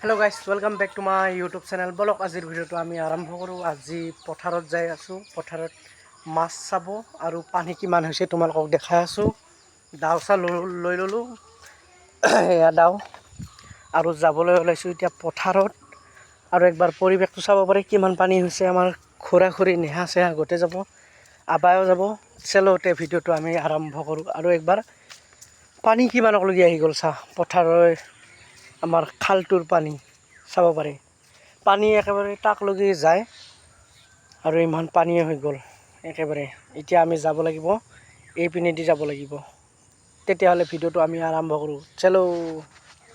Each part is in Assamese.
Hello guys welcome back to my YouTube channel blog आजिर भिडिओ आमी आरम्भ करूँ আজি पथारत যাই আছো पथारत माछ চাব আৰু পানী কিমান হৈছে তোমালোকক দেখাই আছো দাও চা লৈ ললো এয়া দাও আৰু যাবলৈ ওলাইছো এতিয়া পথাৰত আৰু একবাৰ পৰিবেশটো চাব পাৰি কিমান পানী হৈছে আমাৰ খুৰা খুৰী নেহা চেহা গতে যাব আবায়ো যাব চেলোতে ভিডিওটো আমি আৰম্ভ কৰো আৰু একবাৰ পানী কিমান লগি আহি গল চা পথাৰৰ আমাৰ খালটোৰ পানী চাব পাৰি পানী একেবাৰে টাক লগি যায় আৰু ইমান পানী হৈ গল একেবাৰে এতিয়া আমি যাব লাগিব এই পিনেদি যাব লাগিব তেতিয়া হলে ভিডিওটো আমি আৰম্ভ কৰো চলো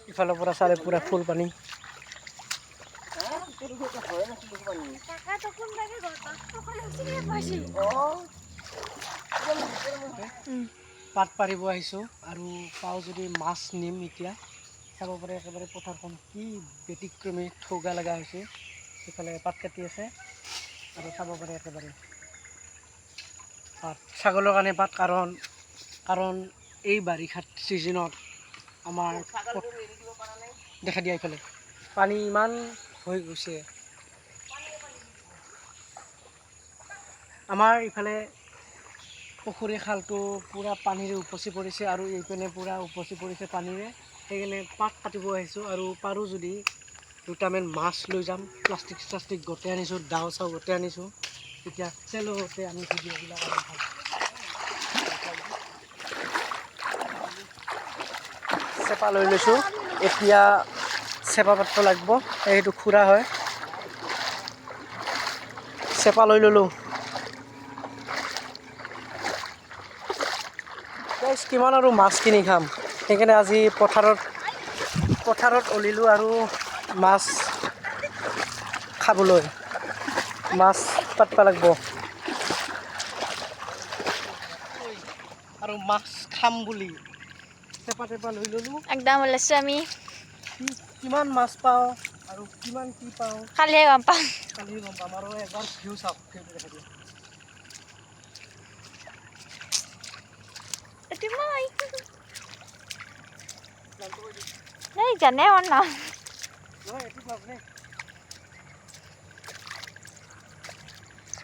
ইফালৰ পৰা চালে পুৰা ফুল পানী পাত পাৰিব আহিছো আৰু পাও যদি মাছ নিম এতিয়া চাব পাৰে একেবাৰে পথাৰখন কি ব্যতিক্ৰমী ঠৌগা লগা হৈছে সেফালে পাত কাটি আছে আৰু চাব পাৰে একেবাৰে পাত ছাগলৰ কাৰণে পাত কাৰণ এই বাৰিষাৰ সিজনত আমাৰ দেখা দিয়া ইফালে পানী ইমান হৈ গৈছে আমাৰ ইফালে পুখুৰী খালটো পুৰা পানীৰে উপচি পৰিছে আৰু এইপিনে পুৰা উপচি পৰিছে পানীৰে সেইকাৰণে পাত কাটিব আহিছোঁ আৰু পাৰোঁ যদি দুটামান মাছ লৈ যাম প্লাষ্টিক গোটেই আনিছোঁ দাও চাও গোটেই আনিছোঁ এতিয়া চেলোতে আমি ভিডিঅ'বিলাক চেপা লৈ লৈছোঁ এতিয়া চেপা পাতব লাগিব এইটো খুৰা হয় চেপা লৈ ল'লোঁ কিমান আৰু মাছ কিনি খাম সেইকাৰণে আজি পথাৰত ওলিলোঁ আৰু মাছ খাবলৈ মাছ পাতবা লাগিব আৰু মাছ খাম বুলি চেপা লৈ ল'লোঁ একদম ওলাইছোঁ আমি কিমান মাছ পাওঁ আৰু কিমান কি পাওঁ কালিহে গম পাম আৰু এবাৰ ভিউ চাওক ভিউটো দেখা দিয়ক এই জানে আমাৰ নাম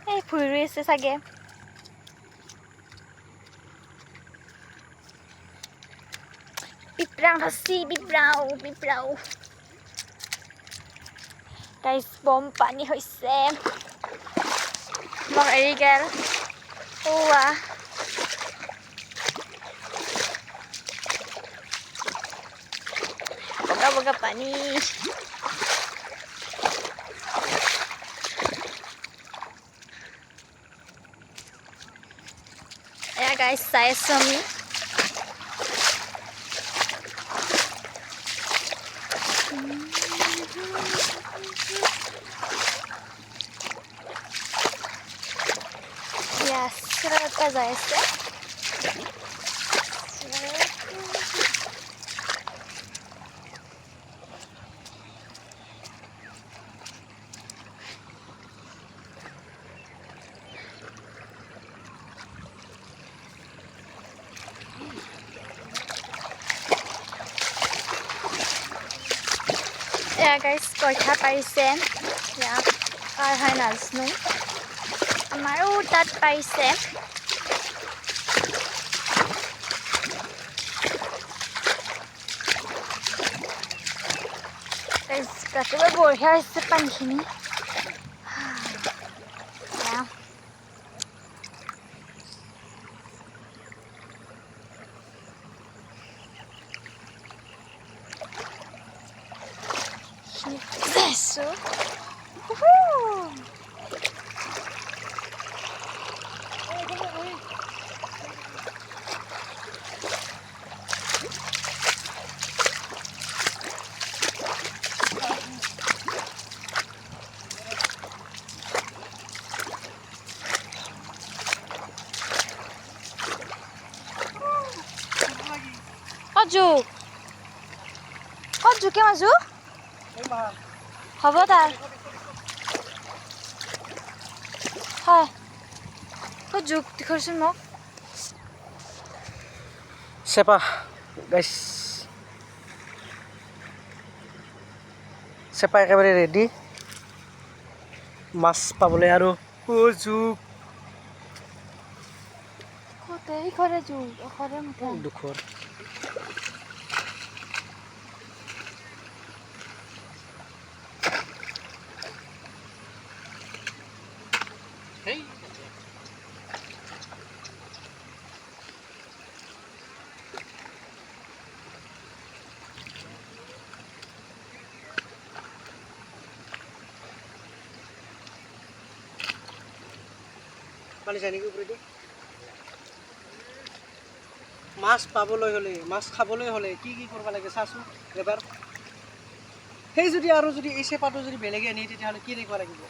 এই ফুৰি ৰৈ আছে চাগে পিপৰাং ধৰছি পিপৰাও গাইছ বম পানী হৈছে মোক এৰি গেল ওৱা বগা পানী এয়া গাইছ চাই আছো আমি সুৰাটা যাই আছে guys কইঠা পাইছে ইয়া কাৰ হয় নাজনো আমাৰো তাত পাইছে guys কাটিব বঢ়িয়া হৈছে পানীখিনি Isso. Ojo, que mais হ'ব তাৰ হয় যুগ দেখোন মোক চেপা গাইছ চেপা একেবাৰে ৰেডি মাছ পাবলৈ আৰু জোক ঘৰে জোক ঘৰে মুঠা দুখৰ পানী যায় নেকি ওপৰেদি মাছ পাবলৈ হ'লে মাছ খাবলৈ হ'লে কি কৰিব লাগে চাচোন এবাৰ সেই যদি আৰু যদি এই চেপাটো যদি বেলেগে আনে তেতিয়াহ'লে কি এনেকুৱা লাগিব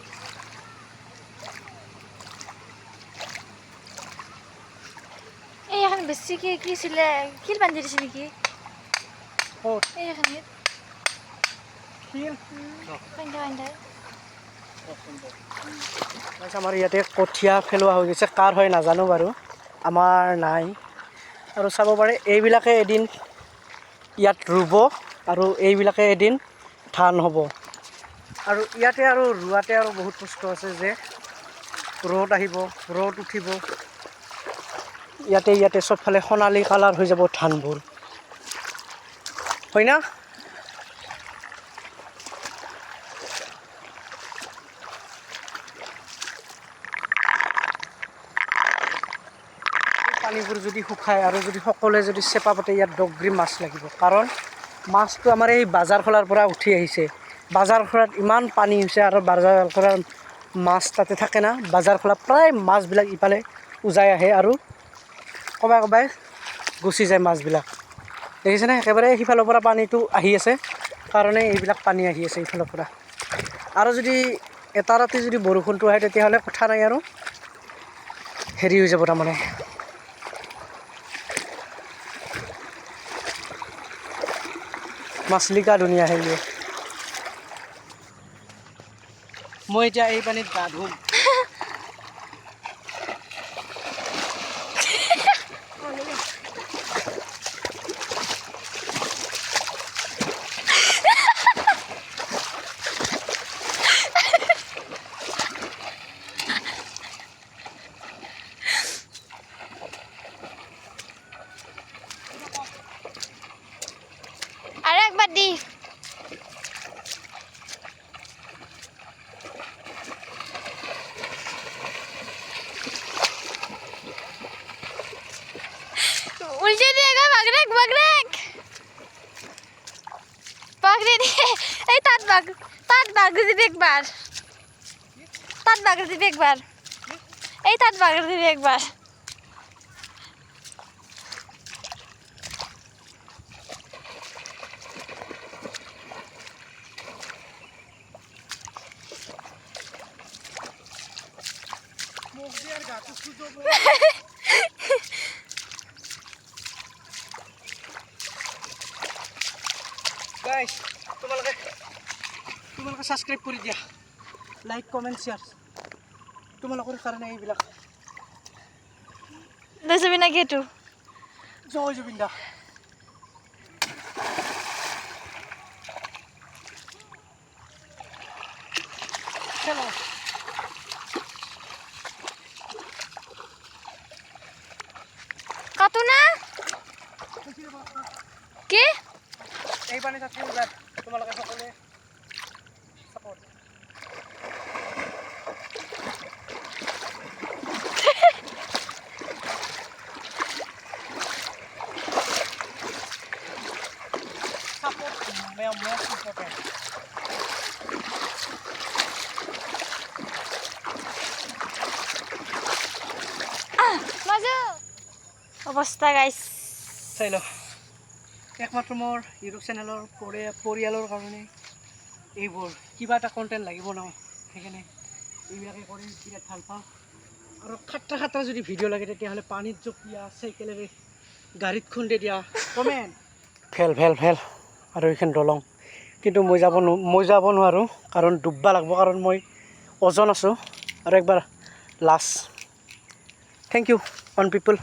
এই এখন বেছিকে কি আছিলে শিল বান্ধি দিছে নেকি ক'ত এইখিনিত শিল বান্ধা আমাৰ ইয়াতে কঠীয়া পেলোৱা হৈ গৈছে কাৰ হয় নাজানো বাৰু আমাৰ নাই আৰু চাব পাৰে এইবিলাকে এদিন ইয়াত ৰুব আৰু এইবিলাকে এদিন ধান হ'ব আৰু ইয়াতে আৰু ৰোৱাতে আৰু বহুত কষ্ট আছে যে ৰ'দ আহিব ৰ'দ উঠিব ইয়াতে চবফালে সোণালী কালাৰ হৈ যাব ধানবোৰ হয় না পানীবোৰ যদি শুকায় আৰু যদি সকলোৱে যদি চেপা পাতে ইয়াত ডগৰি মাছ লাগিব কাৰণ মাছটো আমাৰ এই বাজাৰ খোলাৰ পৰা উঠি আহিছে বাজাৰ খোলাত ইমান পানী হৈছে আৰু বাজাৰ খোলাৰ মাছ তাতে থাকে না বাজাৰ খোলা প্ৰায় মাছবিলাক ইফালে উজাই আহে আৰু ক'বাই গুচি যায় মাছবিলাক দেখিছেনে একেবাৰে সিফালৰ পৰা পানীটো আহি আছে কাৰণে এইবিলাক পানী আহি আছে ইফালৰ পৰা আৰু যদি এটা ৰাতি যদি বৰষুণটো আহে তেতিয়াহ'লে কথা নাই আৰু হেৰি হৈ যাব তাৰমানে মাছলি কা ধুনীয়া হেৰিয়ে মই এতিয়া এই পানীত গা ধুম আৰু একবাৰ দি উল্টে দিয়ে গা বাগরেক বাগরে দিয়ে এই তাত বাগরে দিবি একবার তাত বাগরে দিবি একবার এই তাত বাগরে দিবি একবার গাইজ তোমালোকে ছাবস্ক্ৰাইব কৰি দিয়া লাইক কমেণ্ট শ্বেয়াৰ তোমালোকৰ কাৰণে এইবিলাক লৈ যাবি নাকি এইটো জয় জুবিন দা হেল্ল' কাটো না কি এই পানী থাকি ওলাই তোমালোকে সকলোৱে ছাপোৰ্ট most important মাজু অৱস্থা গাইছ চাই ল একমাত্ৰ মোৰ ইউটিউব চেনেলৰ পৰিয়ালৰ কাৰণে এইবোৰ কিবা এটা কণ্টেণ্ট লাগিব ন সেইকাৰণে এইবিলাকে কৰি বিৰাট ভাল পাওঁ আৰু খাট্টা যদি ভিডিঅ' লাগে তেতিয়াহ'লে পানীত জঁপিয়া চাইকেলেৰে গাড়ীত খুন্দি দিয়া কমেণ্ট ভেল আৰু এইখন দলং কিন্তু মই যাব নোৱাৰোঁ কাৰণ ডুববা লাগিব কাৰণ মই ওজন আছোঁ আৰু একবাৰ last thank you on people